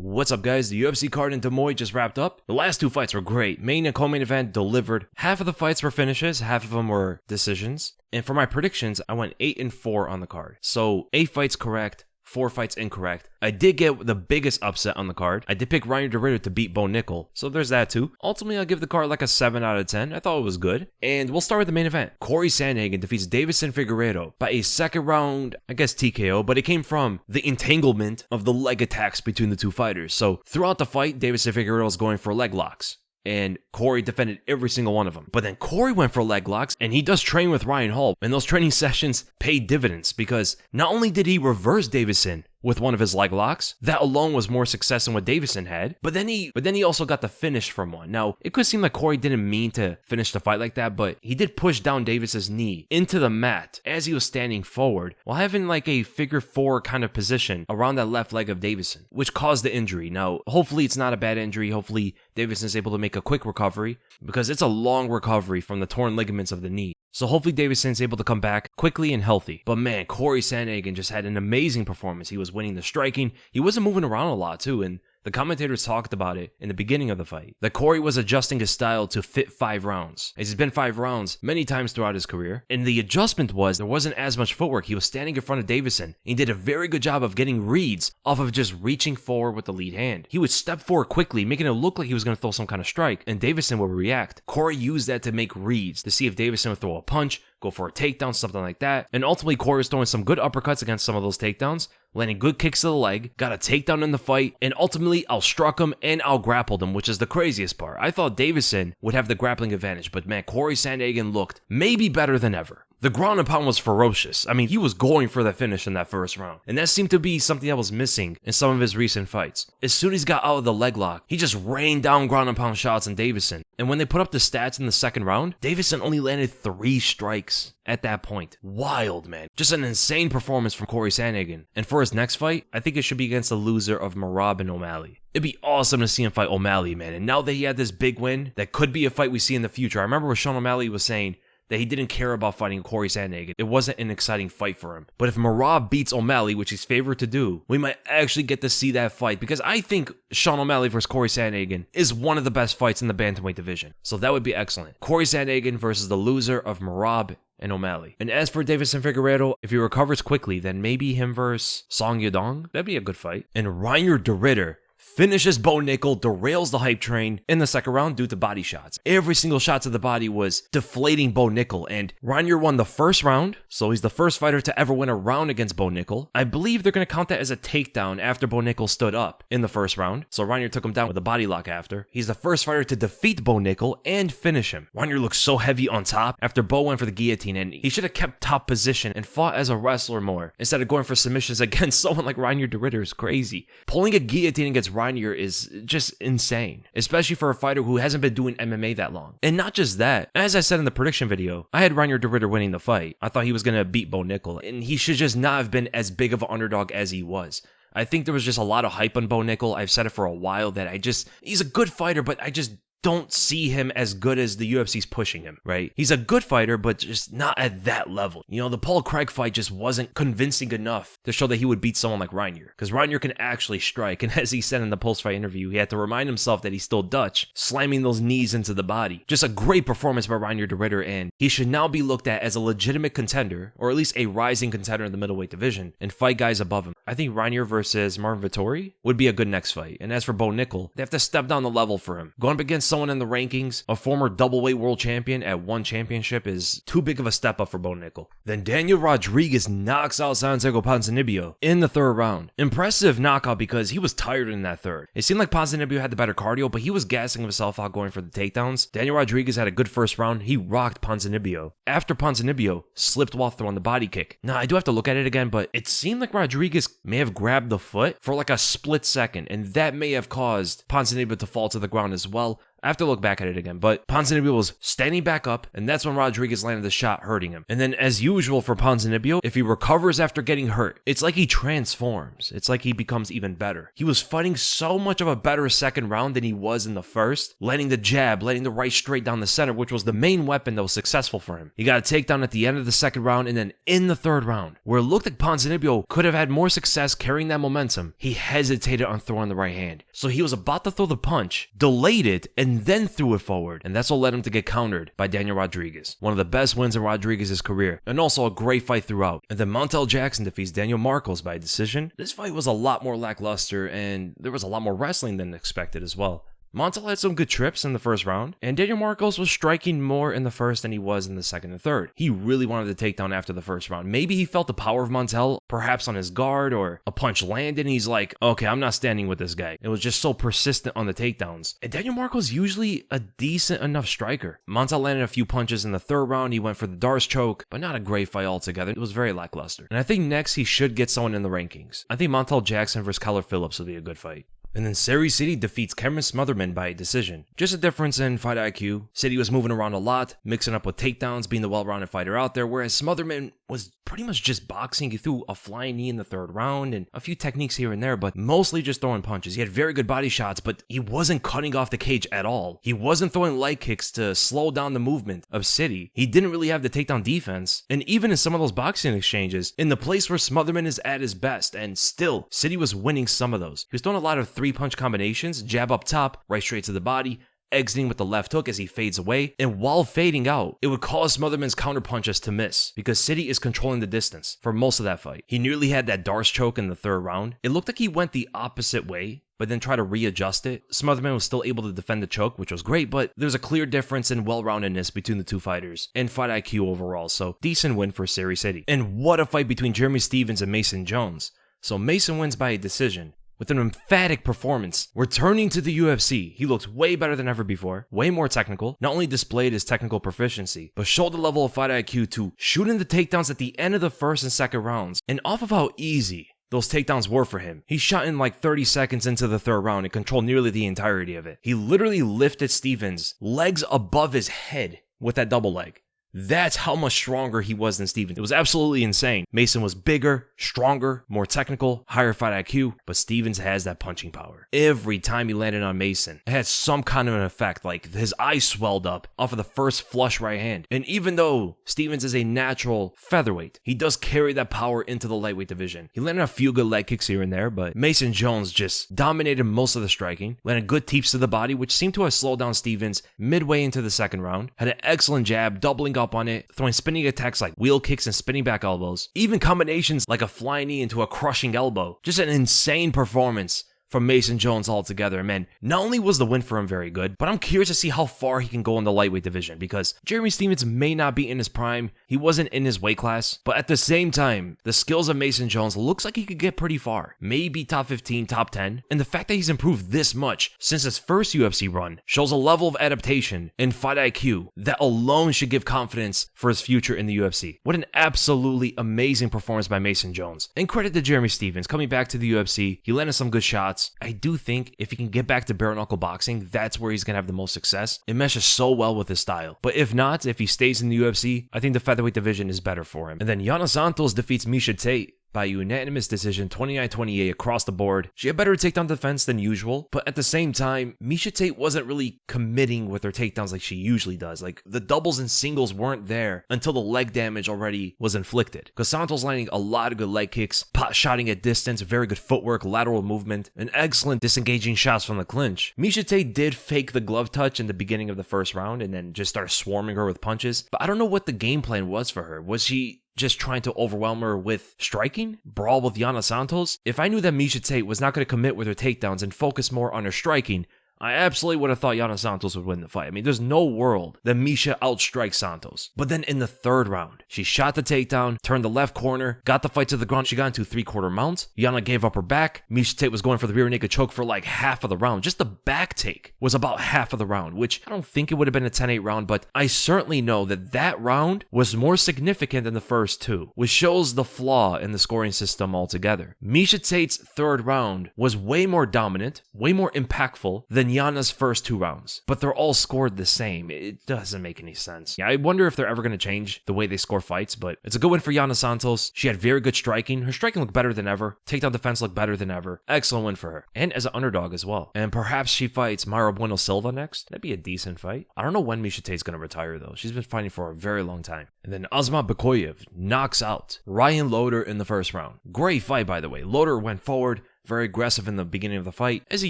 What's up, guys? The UFC card in Des Moines just wrapped up. The last two fights were great. Main and co-main event delivered. Half of the fights were finishes, half of them were decisions. And for my predictions, I went 8-4 on the card. So 8 fights correct, 4 fights incorrect. I did get the biggest upset on the card. I did pick Reinier to beat Bo Nickal, so there's that too. Ultimately, I'll give the card like a 7 out of 10. I thought it was good. And we'll start with the main event. Cory Sandhagen defeats Deiveson Figueiredo by a second round, I guess TKO, but it came from the entanglement of the leg attacks between the two fighters. So throughout the fight, Deiveson Figueiredo was going for leg locks, and Cory defended every single one of them. But then Cory went for leg locks, and he does train with Ryan Hall, and those training sessions paid dividends because not only did he reverse Deiveson with one of his leg locks, that alone was more success than what Deiveson had, but then he also got the finish from one. Now, it could seem like Cory didn't mean to finish the fight like that, but he did push down Davis's knee into the mat as he was standing forward while having like a figure 4 kind of position around that left leg of Deiveson, which caused the injury. Now, hopefully it's not a bad injury. Hopefully Davison's able to make a quick recovery because it's a long recovery from the torn ligaments of the knee. So hopefully Deiveson's able to come back quickly and healthy. But man, Cory Sandhagen just had an amazing performance. He was winning the striking. He wasn't moving around a lot too, and the commentators talked about it in the beginning of the fight, that Cory was adjusting his style to fit 5 rounds. He's been 5 rounds many times throughout his career, and the adjustment was there wasn't as much footwork. He was standing in front of Deiveson. He did a very good job of getting reads off of just reaching forward with the lead hand. He would step forward quickly, making it look like he was going to throw some kind of strike, and Deiveson would react. Cory used that to make reads, to see if Deiveson would throw a punch, go for a takedown, something like that. And ultimately, Cory was throwing some good uppercuts against some of those takedowns, landing good kicks to the leg, got a takedown in the fight, and ultimately outstruck him and outgrappled him, which is the craziest part. I thought Deiveson would have the grappling advantage, but man, Cory Sandhagen looked maybe better than ever. The ground and pound was ferocious. I mean, he was going for that finish in that first round, and that seemed to be something that was missing in some of his recent fights. As soon as he got out of the leg lock, he just rained down ground and pound shots on Deiveson. And when they put up the stats in the second round, Deiveson only landed 3 strikes at that point. Wild, man. Just an insane performance from Cory Sandhagen. And for his next fight, I think it should be against the loser of Merab and O'Malley. It'd be awesome to see him fight O'Malley, man. And now that he had this big win, that could be a fight we see in the future. I remember when Sean O'Malley was saying that he didn't care about fighting Cory Sandhagen. It wasn't an exciting fight for him. But if Merab beats O'Malley, which he's favored to do, we might actually get to see that fight, because I think Sean O'Malley versus Cory Sandhagen is one of the best fights in the bantamweight division. So that would be excellent. Cory Sandhagen versus the loser of Merab and O'Malley. And as for Deiveson Figueiredo, if he recovers quickly, then maybe him versus Song Yadong. That'd be a good fight. And Reinier finishes Bo Nickal, derails the hype train in the second round due to body shots. Every single shot to the body was deflating Bo Nickal, and Reinier won the first round, so he's the first fighter to ever win a round against Bo Nickal. I believe they're going to count that as a takedown after Bo Nickal stood up in the first round, so Reinier took him down with a body lock after. He's the first fighter to defeat Bo Nickal and finish him. Reinier looks so heavy on top after Bo went for the guillotine, and he should have kept top position and fought as a wrestler more instead of going for submissions against someone like Reinier is crazy. Pulling a guillotine against Reinier is just insane, especially for a fighter who hasn't been doing MMA that long. And not just that, as I said in the prediction video, I had Reinier winning the fight. I thought he was going to beat Bo Nickal, and he should just not have been as big of an underdog as he was. I think there was just a lot of hype on Bo Nickal. I've said it for a while that he's a good fighter, but I just don't see him as good as the UFC's pushing him, right? He's a good fighter, but just not at that level. You know, the Paul Craig fight just wasn't convincing enough to show that he would beat someone like Reinier, because Reinier can actually strike, and as he said in the post-fight interview, he had to remind himself that he's still Dutch, slamming those knees into the body. Just a great performance by Reinier, and he should now be looked at as a legitimate contender, or at least a rising contender in the middleweight division, and fight guys above him. I think Reinier versus Marvin Vettori would be a good next fight, and as for Bo Nickal, they have to step down the level for him. Going up against someone in the rankings, a former doubleweight world champion at one championship, is too big of a step up for Bo Nickal. Then Daniel Rodriguez knocks out Santiago Ponzinibbio in the third round. Impressive knockout because he was tired in that third. It seemed like Ponzinibbio had the better cardio, but he was gassing himself out going for the takedowns. Daniel Rodriguez had a good first round. He rocked Ponzinibbio. After Ponzinibbio slipped while throwing the body kick. Now, I do have to look at it again, but it seemed like Rodriguez may have grabbed the foot for like a split second, and that may have caused Ponzinibbio to fall to the ground as well. I have to look back at it again, but Ponzinibbio was standing back up, and that's when Rodriguez landed the shot, hurting him. And then, as usual for Ponzinibbio, if he recovers after getting hurt, it's like he transforms. It's like he becomes even better. He was fighting so much of a better second round than he was in the first, landing the jab, landing the right straight down the center, which was the main weapon that was successful for him. He got a takedown at the end of the second round, and then in the third round, where it looked like Ponzinibbio could have had more success carrying that momentum, he hesitated on throwing the right hand. So he was about to throw the punch, delayed it, and then threw it forward, and that's what led him to get countered by Daniel Rodriguez. One of the best wins in Rodriguez's career, and also a great fight throughout. And then Montel Jackson defeats Daniel Marcos by decision. This fight was a lot more lackluster, and there was a lot more wrestling than expected as well. Montel had some good trips in the first round, and Daniel Marcos was striking more in the first than he was in the second and third. He really wanted to take down after the first round. Maybe he felt the power of Montel, perhaps on his guard, or a punch landed, and he's like, okay, I'm not standing with this guy. It was just so persistent on the takedowns. And Daniel Marcos usually a decent enough striker. Montel landed a few punches in the third round. He went for the Darce choke, but not a great fight altogether. It was very lackluster. And I think next he should get someone in the rankings. I think Montel Jackson versus Keller Phillips will be a good fight. And then Serhiy defeats Cameron Smotherman by decision. Just a difference in fight IQ. Sidey was moving around a lot, mixing up with takedowns, being the well-rounded fighter out there, whereas Smotherman was pretty much just boxing. He threw a flying knee in the third round and a few techniques here and there, but mostly just throwing punches. He had very good body shots, but he wasn't cutting off the cage at all. He wasn't throwing leg kicks to slow down the movement of Sidey. He didn't really have the takedown defense. And even in some of those boxing exchanges, in the place where Smotherman is at his best, and still, Sidey was winning some of those. He was throwing a lot of three-punch combinations, jab up top, right straight to the body, exiting with the left hook as he fades away, and while fading out, it would cause Smotherman's counter punches to miss, because Sidey is controlling the distance for most of that fight. He nearly had that Darce choke in the third round. It looked like he went the opposite way, but then tried to readjust it. Smotherman was still able to defend the choke, which was great, but there's a clear difference in well-roundedness between the two fighters, and fight IQ overall, so decent win for Serhiy. And what a fight between Jeremy Stephens and Mason Jones. So Mason wins by a decision, with an emphatic performance. Returning to the UFC, he looked way better than ever before, way more technical, not only displayed his technical proficiency, but showed the level of fight IQ to shooting the takedowns at the end of the first and second rounds. And off of how easy those takedowns were for him, he shot in like 30 seconds into the third round and controlled nearly the entirety of it. He literally lifted Stephens' legs above his head with that double leg. That's how much stronger he was than Stephens. It was absolutely insane. Mason was bigger, stronger, more technical, higher fight IQ, but Stephens has that punching power. Every time he landed on Mason, it had some kind of an effect, like his eyes swelled up off of the first flush right hand. And even though Stephens is a natural featherweight, he does carry that power into the lightweight division. He landed a few good leg kicks here and there, but Mason Jones just dominated most of the striking, landed good teeps to the body, which seemed to have slowed down Stephens midway into the second round, had an excellent jab, doubling up on it, throwing spinning attacks like wheel kicks and spinning back elbows, even combinations like a flying knee into a crushing elbow. Just an insane performance from Mason Jones altogether. Man, not only was the win for him very good, but I'm curious to see how far he can go in the lightweight division, because Jeremy Stephens may not be in his prime. He wasn't in his weight class, but at the same time, the skills of Mason Jones looks like he could get pretty far. Maybe top 15, top 10. And the fact that he's improved this much since his first UFC run shows a level of adaptation and fight IQ that alone should give confidence for his future in the UFC. What an absolutely amazing performance by Mason Jones. And credit to Jeremy Stephens coming back to the UFC. He landed some good shots. I do think if he can get back to bare knuckle boxing, that's where he's going to have the most success. It meshes so well with his style. But if not, if he stays in the UFC, I think the featherweight division is better for him. And then Yana Santos defeats Miesha Tate by unanimous decision, 29-28 across the board. She had better takedown defense than usual, but at the same time, Miesha Tate wasn't really committing with her takedowns like she usually does. Like, the doubles and singles weren't there until the leg damage already was inflicted. Because Santos landing a lot of good leg kicks, pot shotting at distance, very good footwork, lateral movement, and excellent disengaging shots from the clinch. Miesha Tate did fake the glove touch in the beginning of the first round and then just started swarming her with punches, but I don't know what the game plan was for her. Was she just trying to overwhelm her with striking? Brawl with Yana Santos? If I knew that Miesha Tate was not going to commit with her takedowns and focus more on her striking, I absolutely would have thought Yana Santos would win the fight. I mean, there's no world that Miesha outstrikes Santos. But then in the third round, she shot the takedown, turned the left corner, got the fight to the ground. She got into 3/4 mount. Yana gave up her back. Miesha Tate was going for the rear naked choke for like half of the round. Just the back take was about half of the round, which I don't think it would have been a 10-8 round, but I certainly know that that round was more significant than the first two, which shows the flaw in the scoring system altogether. Miesha Tate's third round was way more dominant, way more impactful than than Yana's first 2 rounds, but they're all scored the same. It doesn't make any sense. Yeah, I wonder if they're ever going to change the way they score fights, but it's a good win for Yana Santos. She had very good striking. Her striking looked better than ever. Takedown defense looked better than ever. Excellent win for her. And as an underdog as well. And perhaps she fights Mayra Bueno Silva next. That'd be a decent fight. I don't know when Miesha Tate's going to retire though. She's been fighting for a very long time. And then Azamat Bekoyev knocks out Ryan Loder in the first round. Great fight, by the way. Loder went forward, very aggressive in the beginning of the fight, as he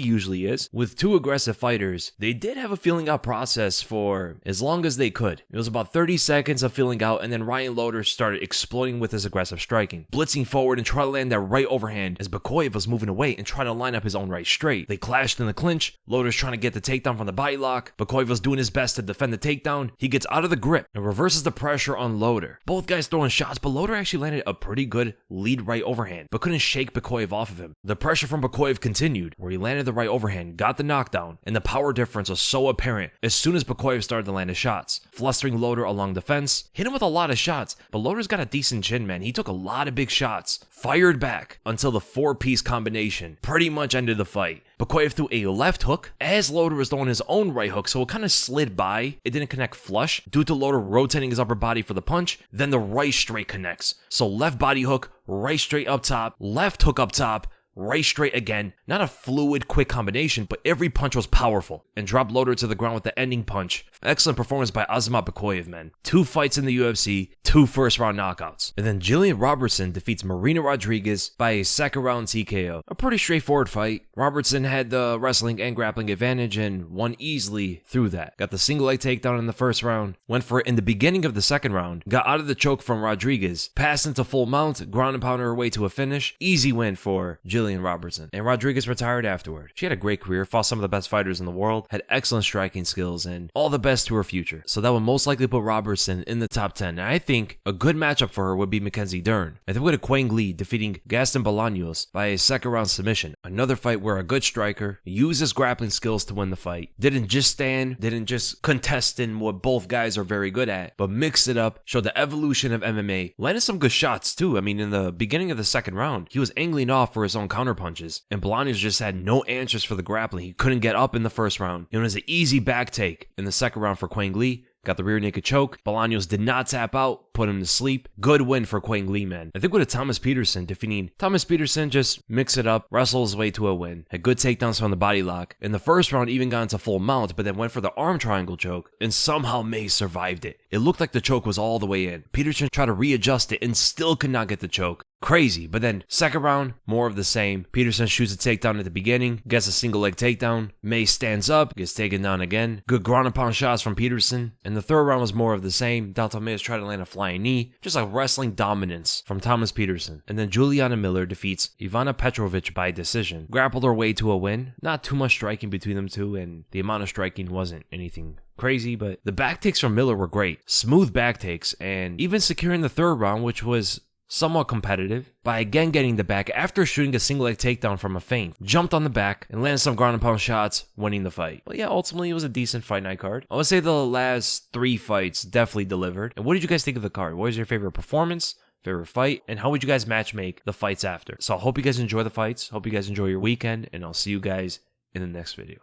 usually is. With 2 aggressive fighters, they did have a feeling out process for as long as they could. It was about 30 seconds of feeling out, and then Ryan Loder started exploding with his aggressive striking, blitzing forward and trying to land that right overhand as Bekoyev was moving away and trying to line up his own right straight. They clashed in the clinch. Loder's trying to get the takedown from the body lock. Bekoyev was doing his best to defend the takedown. He gets out of the grip and reverses the pressure on Loder. Both guys throwing shots, but Loder actually landed a pretty good lead right overhand, but couldn't shake Bekoyev off of him. The pressure from Bekoyev continued, where he landed the right overhand, got the knockdown, and the power difference was so apparent as soon as Bekoyev started to land his shots, flustering Loder along the fence, hit him with a lot of shots, but Loder's got a decent chin, man. He took a lot of big shots, fired back until the 4-piece combination pretty much ended the fight. Bekoyev threw a left hook as Loder was throwing his own right hook, so it kind of slid by. It didn't connect flush due to Loder rotating his upper body for the punch. Then the right straight connects. So left body hook, right straight up top, left hook up top, right straight again. Not a fluid, quick combination, but every punch was powerful and dropped Loder to the ground with the ending punch. Excellent performance by Azamat Bekoyev, man. 2 fights in the UFC, 2 first-round knockouts. And then Jillian Robertson defeats Marina Rodriguez by a second-round TKO. A pretty straightforward fight. Robertson had the wrestling and grappling advantage and won easily through that. Got the single leg takedown in the first round, went for it in the beginning of the second round, got out of the choke from Rodriguez, passed into full mount, ground and pounded her way to a finish. Easy win for Jillian Robertson. And Rodriguez retired afterward. She had a great career, fought some of the best fighters in the world, had excellent striking skills, and all the best to her future. So that would most likely put Robertson in the top 10. And I think a good matchup for her would be Mackenzie Dern. I think we had Quang Lee defeating Gaston Bolaños by a second round submission. Another fight where a good striker used his grappling skills to win the fight. Didn't just stand, didn't just contest in what both guys are very good at, but mixed it up, showed the evolution of MMA, landed some good shots too. I mean, in the beginning of the second round, he was angling off for his own counter punches, and Bolaños just had no answers for the grappling. He couldn't get up in the first round. It was an easy back take in the second round for Quang Lee. Got the rear naked choke. Bolaños did not tap out, put him to sleep. Good win for Quang Lee, man. I think with a Thomas Peterson defeating Thomas Peterson, just mix it up, wrestle his way to a win. Had good takedowns from the body lock. In the first round, even got into full mount, but then went for the arm triangle choke, and somehow May survived it. It looked like the choke was all the way in. Peterson tried to readjust it and still could not get the choke. Crazy, but then second round, more of the same. Peterson shoots a takedown at the beginning, gets a single leg takedown. May stands up, gets taken down again. Good ground and pound shots from Peterson. And the third round was more of the same. Dalton Mayes tried to land a flying knee, just like wrestling dominance from Thomas Peterson. And then Juliana Miller defeats Ivana Petrovic by decision. Grappled her way to a win. Not too much striking between them two, and the amount of striking wasn't anything crazy, but the back takes from Miller were great. Smooth back takes, and even securing the third round, which was somewhat competitive, by again getting the back after shooting a single leg takedown from a feint. Jumped on the back and landed some ground and pound shots, winning the fight. But yeah, ultimately it was a decent fight night card. I would say the last 3 fights definitely delivered. And what did you guys think of the card? What was your favorite performance, favorite fight, and how would you guys match make the fights after? So I hope you guys enjoy the fights, hope you guys enjoy your weekend, and I'll see you guys in the next video.